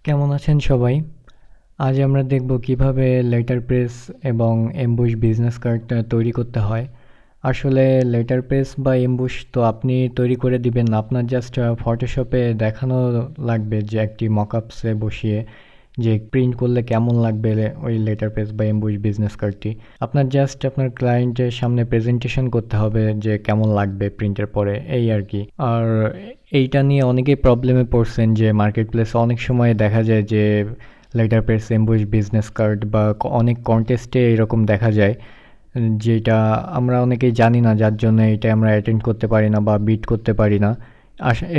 কেমন আছেন সবাই? আজ আমরা দেখব কিভাবে লেটার প্রেস এবং এমবুশ বিজনেস কার্ডটা তৈরি করতে হয়। আসলে লেটার প্রেস বা এমবুশ তো আপনি তৈরি করে দিবেন না। আপনার জাস্ট ফটোশপে দেখানো লাগবে যে একটি মকআপসে বসিয়ে যে প্রিন্ট করলে কেমন লাগবে ওই লেটার প্রেস বা এমবুশ বিজনেস কার্ডটি। আপনার জাস্ট আপনার ক্লায়েন্টের সামনে প্রেজেন্টেশন করতে হবে যে কেমন লাগবে প্রিন্টের পরে, এই আর কি। আর এইটা নিয়ে অনেকেই প্রবলেমে পড়ছেন যে মার্কেট প্লেসে অনেক সময় দেখা যায় যে letter press emboss business card বা অনেক কন্টেস্টে এরকম দেখা যায়, যেটা আমরা অনেকেই জানি না, যার জন্য এটা আমরা অ্যাটেন্ড করতে পারি না বা বিট করতে পারি না।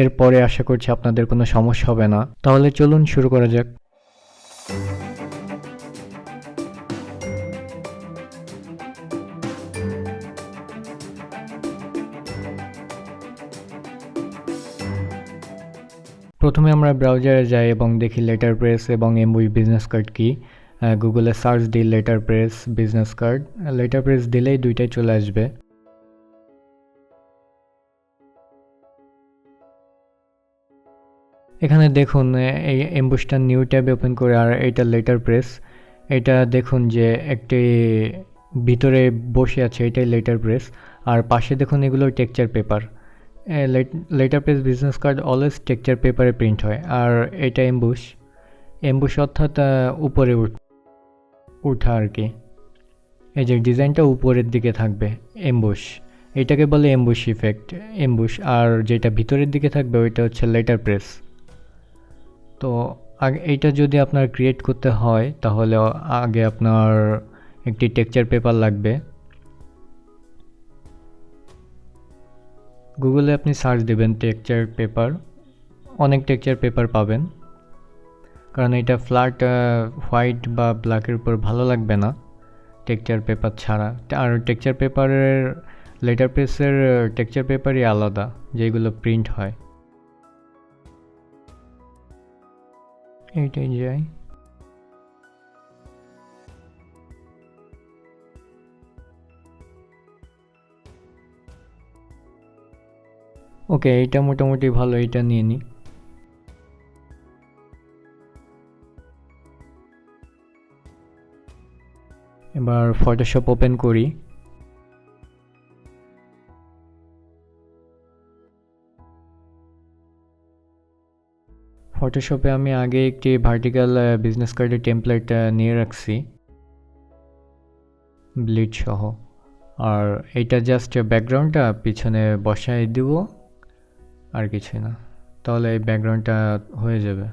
এরপরে আশা করছি আপনাদের কোনো সমস্যা হবে না। তাহলে চলুন শুরু করা যাক। প্রথমে আমরা ব্রাউজারে যাই এবং দেখি লেটার প্রেস এবং এমবুশ বিজনেস কার্ড কি। গুগলে সার্চ দিই letter press business card. Letter press দিলেই দুইটাই চলে আসবে। এখানে দেখুন এই এমবুশটা নিউ ট্যাবে ওপেন করে, আর এটা লেটার প্রেস। এটা দেখুন যে একটি ভিতরে বসে আছে, এটাই লেটার প্রেস। আর পাশে দেখুন এগুলো texture paper. Letter press business card always texture পেপারে প্রিন্ট হয়। আর এটা এমবুশ। এমবুশ অর্থাৎ উপরে উঠা আর কি। এই যে ডিজাইনটা উপরের দিকে থাকবে, এমবুশ। এটাকে বলে এমবুশ ইফেক্ট, এমবুশ। আর যেটা ভিতরের দিকে থাকবে ওইটা হচ্ছে লেটার প্রেস। তো আগে এইটা যদি আপনার ক্রিয়েট করতে হয় তাহলে আগে আপনার একটি টেক্সচার পেপার লাগবে। গুগলে আপনি সার্চ দেবেন টেক্সচার পেপার, অনেক টেক্সচার পেপার পাবেন। কারণ এটা ফ্ল্যাট হোয়াইট বা ব্ল্যাকের উপর ভালো লাগবে না টেক্সচার পেপার ছাড়া। আর টেক্সচার পেপারের লেটার প্রেসের টেক্সচার পেপারই আলাদা, যেগুলো প্রিন্ট হয়। এইটাই যাই। ওকে, এইটা মোটামুটি ভালো, এইটা নিয়ে নিই। এবার ফটোশপ ওপেন করি। ফটোশপে আমি আগে একটি ভার্টিক্যাল বিজনেস কার্ডের টেমপ্লেট নিয়ে রাখছি, ব্লিড সহ। আর এইটা জাস্ট ব্যাকগ্রাউন্ডটা পিছনে বসাই দিব, আর কিছুই না। তাহলে এই ব্যাকগ্রাউন্ডটা হয়ে যাবে।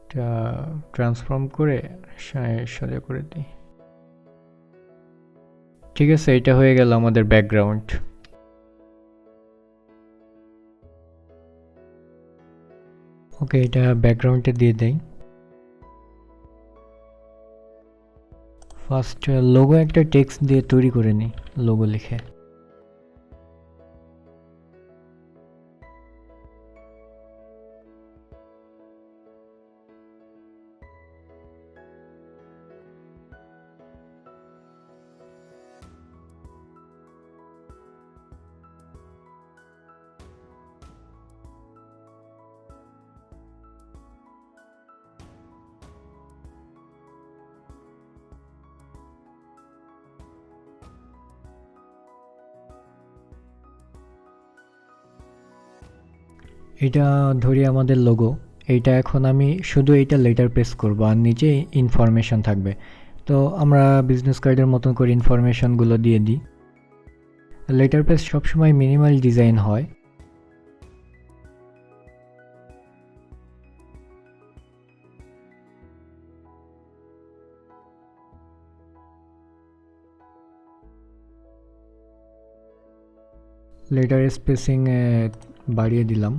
এটা ট্রান্সফর্ম করে সোজা করে দিই। ঠিক আছে, এটা হয়ে গেল আমাদের ব্যাকগ্রাউন্ড। ওকে, এটা ব্যাকগ্রাউন্ডে দিয়ে দেই। ফার্স্ট লোগো একটা টেক্সট দিয়ে তৈরি করে নিই, লোগো লিখে। এটা ধরি আমাদের লোগো। এইটা এখন আমি শুধু এইটা লেটার প্রেস করব, আর নিচে ইনফরমেশন থাকবে। তো আমরা বিজনেস কার্ডের মতন করে ইনফরমেশনগুলো দিয়ে দিই। লেটার প্রেস সবসময় মিনিমাল ডিজাইন হয়। লেটার স্পেসিং বাড়িয়ে দিলাম।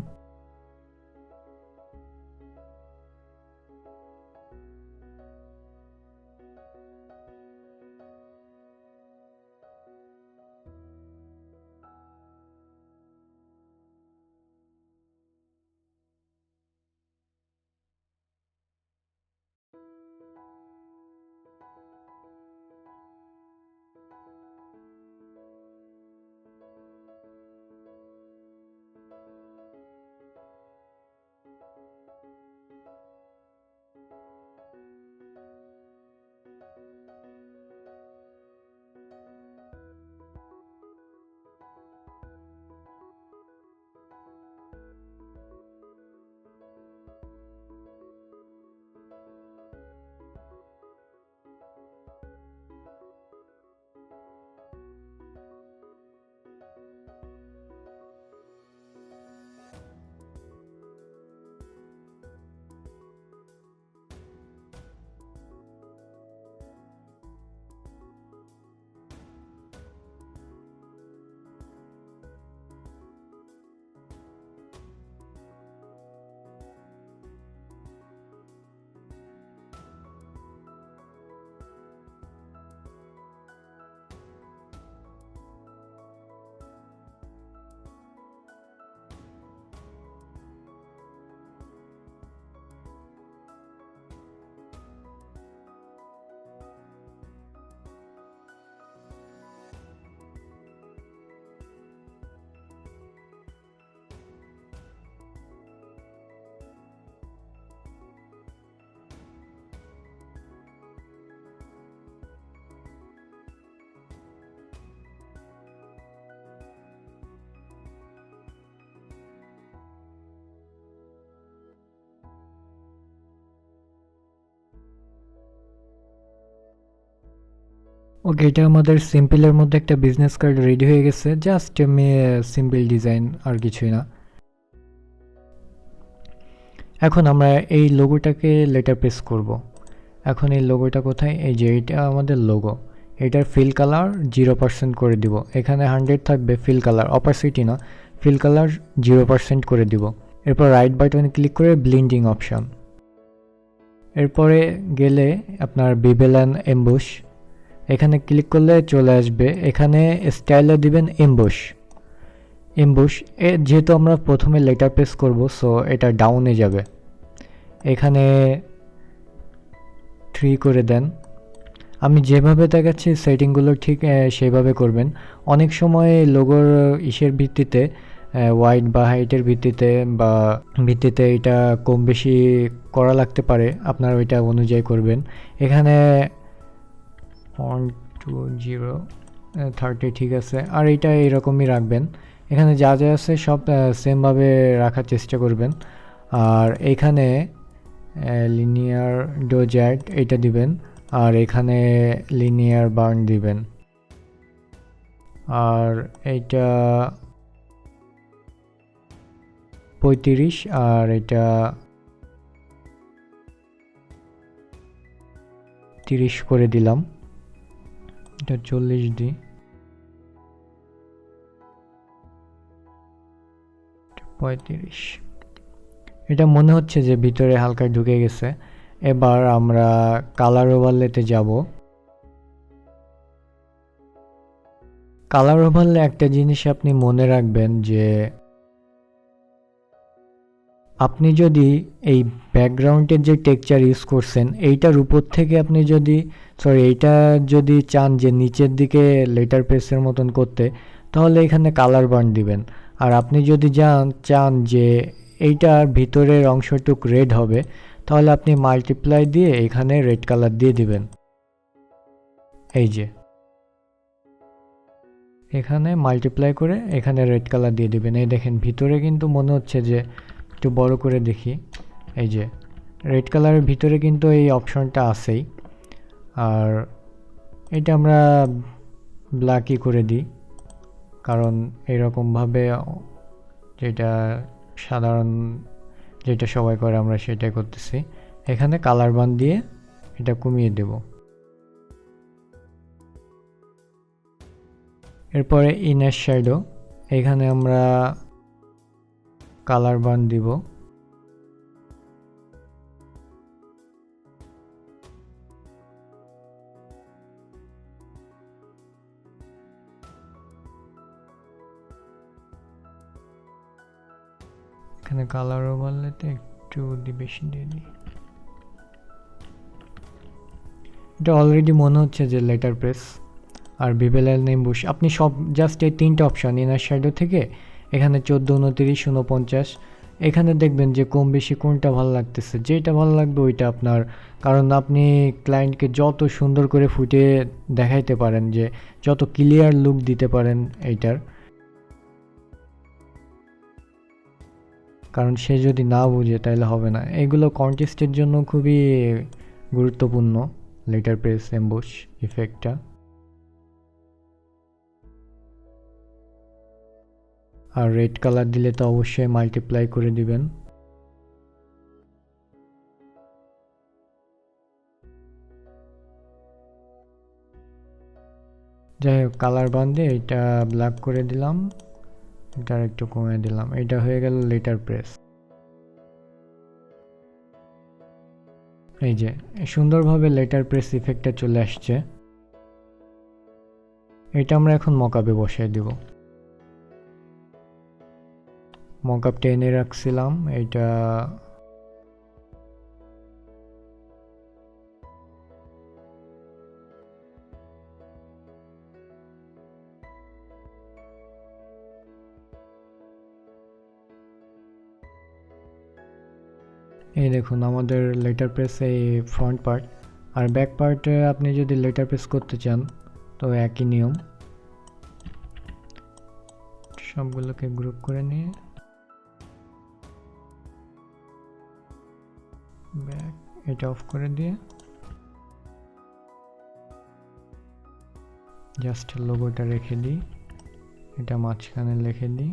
ওকে, এটা আমাদের সিম্পলের মধ্যে একটা বিজনেস কার্ড রেডি হয়ে গেছে, জাস্ট সিম্পল ডিজাইন, আর কিছুই না। এখন আমরা এই লোগোটাকে লেটার প্রেস করব। এখন এই লোগোটা কোথায়, এই যে এটা আমাদের লোগো, এটার ফিল কালার 0% করে দিব। এখানে 100 থাকবে ফিল কালার, অপাসিটি না, ফিল কালার 0% করে দিব। এরপর রাইট বাটনে ক্লিক করে ব্লিন্ডিং অপশন, এরপরে গেলে আপনার বিবেল অ্যান্ড এমবুশ, এখানে ক্লিক করলে চলে আসবে। এখানে স্টাইলে দিবেন এমবুশ। এমবুশ যেহেতু আমরা প্রথমে লেটার প্রেস করব, সো এটা ডাউনে যাবে, এখানে 3 করে দেন। আমি যেভাবে দেখাচ্ছি সেটিংগুলো ঠিক সেইভাবে করবেন। অনেক সময় লোগোর ইসের ভিত্তিতে, ওয়াইড বা হাইটের ভিত্তিতে এটা কম বেশি করা লাগতে পারে, আপনারা ওইটা অনুযায়ী করবেন। এখানে 120 30 ঠিক আছে, আর এটা এরকমই রাখবেন। এখানে যা যা আছে সব সেমভাবে রাখার চেষ্টা করবেন। আর এখানে লিনিয়ার ডোজ্যাট এটা দিবেন, আর এখানে লিনিয়ার বার্ন দিবেন, আর এইটা 35, আর এটা 30 করে দিলাম। এটা 40 দিই, 35। এটা মনে হচ্ছে যে ভিতরে হালকা ঢুকে গেছে। এবার আমরা কালার ওভারলেতে যাব। কালার ওভারলে একটা জিনিস আপনি মনে রাখবেন যে আপনি যদি এই ব্যাকগ্রাউন্ডের যে টেক্সচার ইউজ করছেন এইটার উপর থেকে আপনি যদি এইটা যদি চান যে নিচের দিকে লেটার প্রেসের মতন করতে, তাহলে এখানে কালার বার্ন দিবেন। আর আপনি যদি চান যে এইটার ভিতরের অংশটুক রেড হবে, তাহলে আপনি মাল্টিপ্লাই দিয়ে এখানে রেড কালার দিয়ে দিবেন। এই যে এখানে মাল্টিপ্লাই করে এখানে রেড কালার দিয়ে দিবেন। এই দেখেন ভিতরে কিন্তু মনে হচ্ছে যে, একটু বড় করে দেখি, এই যে রেড কালারের ভিতরে কিন্তু এই অপশনটা আছেই। আর এটা আমরা ব্ল্যাকই করে দিই, কারণ এরকমভাবে যেটা সাধারণ যেটা সবাই করে আমরা সেটাই করতেছি। এখানে কালার বান দিয়ে এটা কমিয়ে দেব। এরপরে ইনার শ্যাডো, এখানে আমরা কালার বান দিব। এখানে কালার ওভারলেতে একটু বেশি দিয়ে দিই। এটা অলরেডি মনে হচ্ছে যে লেটার প্রেস। আর বিবেল অ্যান্ড এমবুশ আপনি সব জাস্ট এই 3টে অপশন ইনার শ্যাডো থেকে এখানে 14, 29, 49, এখানে দেখবেন যে কম বেশি কোনটা ভালো লাগতেছে, যেটা ভালো লাগবে ওইটা আপনার। কারণ আপনি ক্লায়েন্টকে যত সুন্দর করে ফুটিয়ে দেখাইতে পারেন, যে যত ক্লিয়ার লুক দিতে পারেন এইটার, কারণ সে যদি না বুঝে তাহলে হবে না। এগুলো কন্টেস্টের জন্য খুবই গুরুত্বপূর্ণ, লেটার প্রেস এমবুশ ইফেক্টটা। আর রেড কালার দিলে তো অবশ্যই মাল্টিপ্লাই করে দিবেন। যাই হোক, কালার বান্ধে এটা ব্ল্যাক করে দিলাম, এটা একটু কমে দিলাম। এটা হয়ে গেল লেটার প্রেস। এই যে সুন্দরভাবে লেটার প্রেস ইফেক্টটা চলে আসছে। এটা আমরা এখন মকআপে বসাই দিব। মকআপটা এনে রাখছিলাম, এটা এই দেখুন আমাদের লেটার প্রেস এই ফ্রন্ট পার্ট। আর ব্যাক পার্টে আপনি যদি লেটার প্রেস করতে চান তো একই নিয়ম, সবগুলোকে গ্রুপ করে নিয়ে ব্যাক এটা অফ করে দিয়ে জাস্ট লোগোটা রেখে দিই, এটা মাঝখানে লিখে দিই।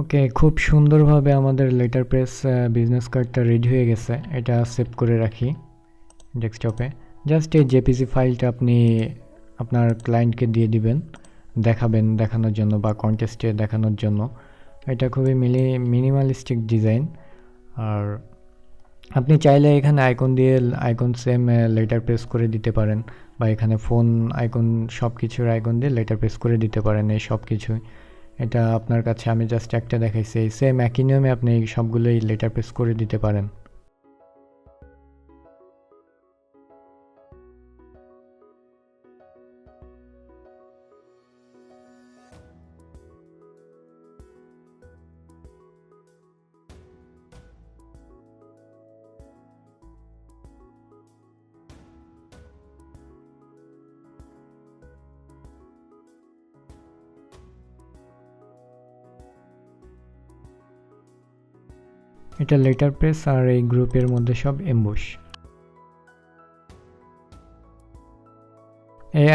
ওকে, খুব সুন্দরভাবে আমাদের লেটার প্রেস বিজনেস কার্ডটা রেডি হয়ে গেছে। এটা সেভ করে রাখি ডেস্কটপে। জাস্ট এই জেপিজি ফাইলটা আপনি আপনার ক্লায়েন্টকে দিয়ে দিবেন, দেখানোর জন্য বা কন্টেস্টে দেখানোর জন্য। এটা খুবই মিনিমালিস্টিক ডিজাইন। আর আপনি চাইলে এখানে আইকন সেম লেটার প্রেস করে দিতে পারেন, বা এখানে ফোন আইকন সব কিছুর আইকন দিয়ে লেটার প্রেস করে দিতে পারেন এই সব কিছুই। এটা আপনার কাছে আমি জাস্ট একটা দেখাইছি, এই সেম একই নিয়মে আপনি এই সবগুলোই লেটার প্রেস করে দিতে পারেন। এটা লেটার প্রেস আর এই গ্রুপের মধ্যে সব এমবুশ।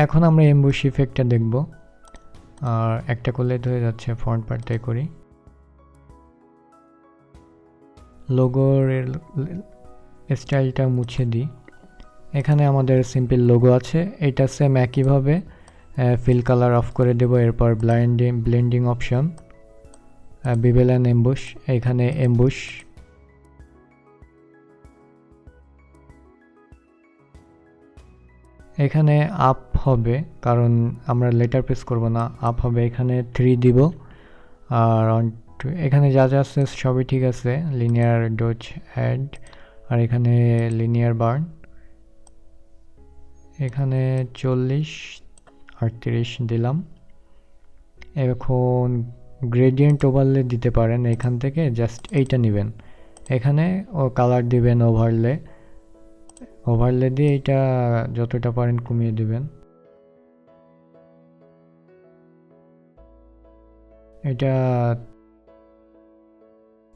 এখন আমরা এমবুশ ইফেক্টটা দেখব। আর একটা করলে হয়ে যাচ্ছে, ফন্ট পার্টটাই করি। লোগোর স্টাইলটা মুছে দিই। এখানে আমাদের সিম্পল লোগো আছে, এটা সেম একইভাবে ফিল কালার অফ করে দেব। এরপর ব্লেন্ডিং অপশন, বিবেল অ্যান্ড এমবুশ, এখানে এমবুশ। এখানে আপ হবে, কারণ আমরা লেটার প্রেস করব না, আপ হবে। এখানে 3 দিব। আর এখানে যা যা আছে সবই ঠিক আছে, লিনিয়ার ডজ অ্যাড, আর এখানে লিনিয়ার বার্ন, এখানে 40 38 দিলাম। এখন গ্রেডিয়েন্ট ওভারলে দিতে পারেন, এখান থেকে জাস্ট এইটা নেবেন, এখানে ও কালার দিবেন ওভারলে দিয়ে এইটা যতটা পারেন কমিয়ে দিবেন। এটা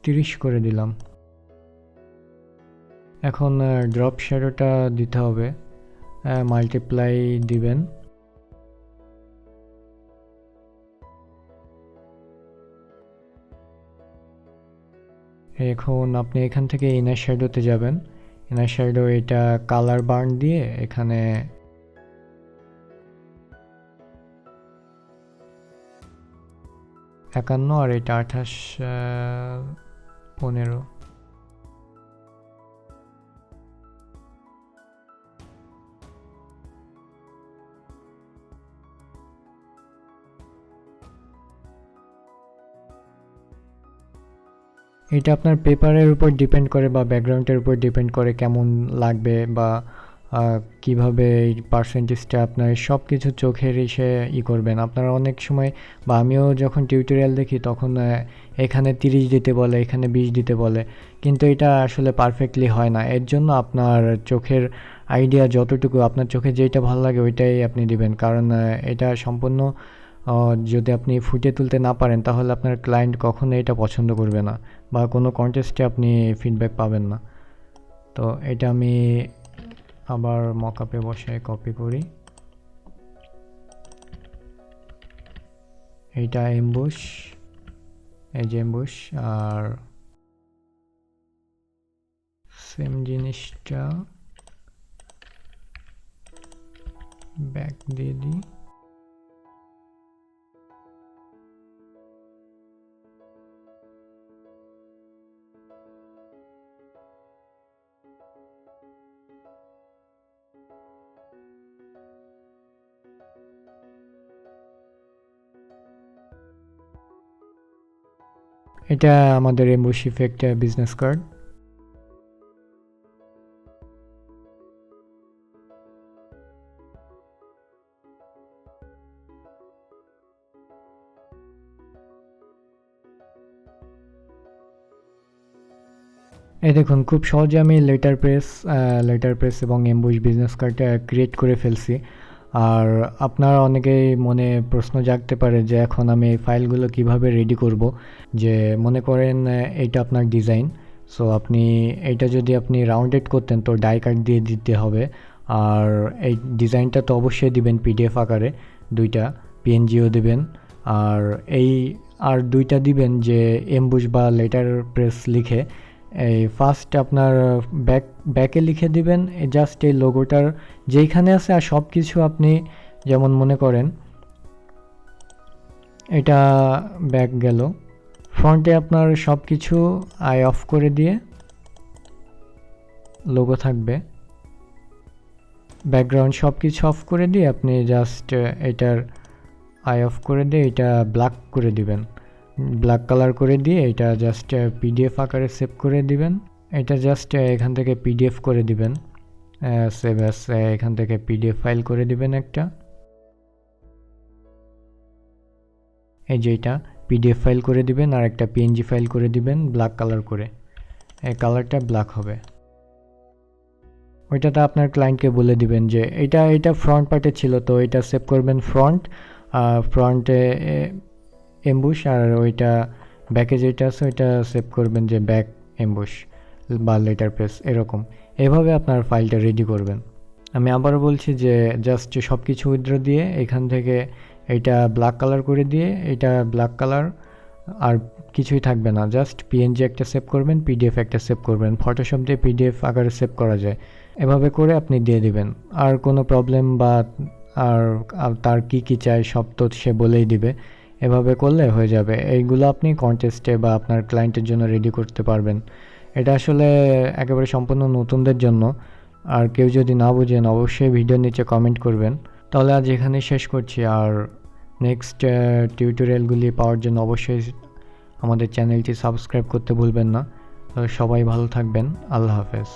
30 করে দিলাম। এখন ড্রপ শ্যাডোটা দিতে হবে, মাল্টিপ্লাই দিবেন। এখন আপনি এখান থেকে ইনার শ্যাডোতে যাবেন। ইনার শ্যাডো এটা কালার বার্ন দিয়ে এখানে একান্ন, আর এটা 28 15। এটা আপনার পেপারের উপর ডিপেন্ড করে বা ব্যাকগ্রাউন্ডের উপর ডিপেন্ড করে কেমন লাগবে, বা কিভাবে এই পার্সেন্টেজটা আপনার সব কিছু চোখের এসে করবেন। আপনারা অনেক সময়, বা আমিও যখন টিউটোরিয়াল দেখি তখন এখানে 30 দিতে বলে, এখানে 20 দিতে বলে, কিন্তু এটা আসলে পারফেক্টলি হয় না। এর জন্য আপনার চোখের আইডিয়া যতটুকু, আপনার চোখে যেটা ভালো লাগে ওইটাই আপনি দিবেন। কারণ এটা সম্পূর্ণ যদি আপনি ফুটিয়ে তুলতে না পারেন তাহলে আপনার ক্লায়েন্ট কখনো এটা পছন্দ করবে না, বা কোনো কন্টেস্টে আপনি ফিডব্যাক পাবেন না। তো এটা আমি আবার মকআপে বসে কপি করি। এইটা এমবুশ, এই যে এমবুশ, আর সেম জিনিসটা ব্যাক দিয়ে দিই। এটা আমাদের এমবুশ ইফেক্ট বিজনেস কার্ড। এই দেখুন খুব সহজে আমি লেটার প্রেস এবং এমবুশ বিজনেস কার্ডটা ক্রিয়েট করে ফেলছি। আর আপনার অনেকেই মনে প্রশ্ন জাগতে পারে যে এখন আমি এই ফাইলগুলো কিভাবে রেডি করব। যে মনে করেন এইটা আপনার ডিজাইন, সো আপনি এইটা যদি আপনি রাউন্ডেড করতেন তো ডাই কাট দিয়ে দিতে হবে। আর এই ডিজাইনটা তো অবশ্যই দিবেন পিডিএফ আকারে, দুইটা পিএনজিও দিবেন। আর আর দুইটা দিবেন যে এমবুশ বা লেটার প্রেস লিখে এই ফার্স্ট আপনার ব্যাকে লিখে দিবেন জাস্ট এই লোগোটার যেইখানে আছে। আর সব কিছু আপনি যেমন মনে করেন এটা ব্যাক গেল, ফ্রন্টে আপনার সব কিছু আই অফ করে দিয়ে লোগো থাকবে, ব্যাকগ্রাউন্ড সব কিছু অফ করে দিয়ে আপনি জাস্ট এটার আই অফ করে দিয়ে এটা ব্ল্যাক করে দিবেন, ব্ল্যাক কালার করে দিয়ে এটা জাস্ট পিডিএফ আকারে সেভ করে দিবেন। এটা জাস্ট এখান থেকে পিডিএফ করে দিবেন, সেভ অ্যাজ এখান থেকে পিডিএফ ফাইল করে দিবেন একটা। এই যে এটা পিডিএফ ফাইল করে দিবেন আর একটা পিএনজি ফাইল করে দিবেন ব্ল্যাক কালার করে, এই কালারটা ব্ল্যাক হবে। ওইটাতে আপনার ক্লায়েন্টকে বলে দিবেন যে এটা ফ্রন্ট পার্টে ছিল, তো এটা সেভ করবেন ফ্রন্টে এমবুশ, আর ওইটা ব্যাকে যেটা আছে ওইটা সেভ করবেন যে ব্যাক এমবুশ বা লেটার প্রেস এরকম। এভাবে আপনার ফাইলটা রেডি করবেন। আমি আবারও বলছি যে জাস্ট সব কিছু উইথড্র দিয়ে এখান থেকে এটা ব্ল্যাক কালার করে দিয়ে এটা ব্ল্যাক কালার আর কিছুই থাকবে না, জাস্ট পিএনজি একটা সেভ করবেন, পিডিএফ একটা সেভ করবেন। ফটোশপ দিয়ে পিডিএফ আকারে সেভ করা যায়, এভাবে করে আপনি দিয়ে দিবেন। আর কোনো প্রবলেম বা আর তার কি চাই সব তো সে বলেই দিবে, এভাবে করলে হয়ে যাবে। এইগুলো আপনি কন্টেস্টে বা আপনার ক্লায়েন্টের জন্য রেডি করতে পারবেন। এটা আসলে একেবারে সম্পূর্ণ নতুনদের জন্য। আর কেউ যদি না বুঝেন অবশ্যই ভিডিওর নিচে কমেন্ট করবেন। তাহলে আজ এখানে শেষ করছি। আর নেক্সট টিউটোরিয়ালগুলি পাওয়ার জন্য অবশ্যই আমাদের চ্যানেলটি সাবস্ক্রাইব করতে ভুলবেন না। সবাই ভালো থাকবেন। আল্লাহ হাফেজ।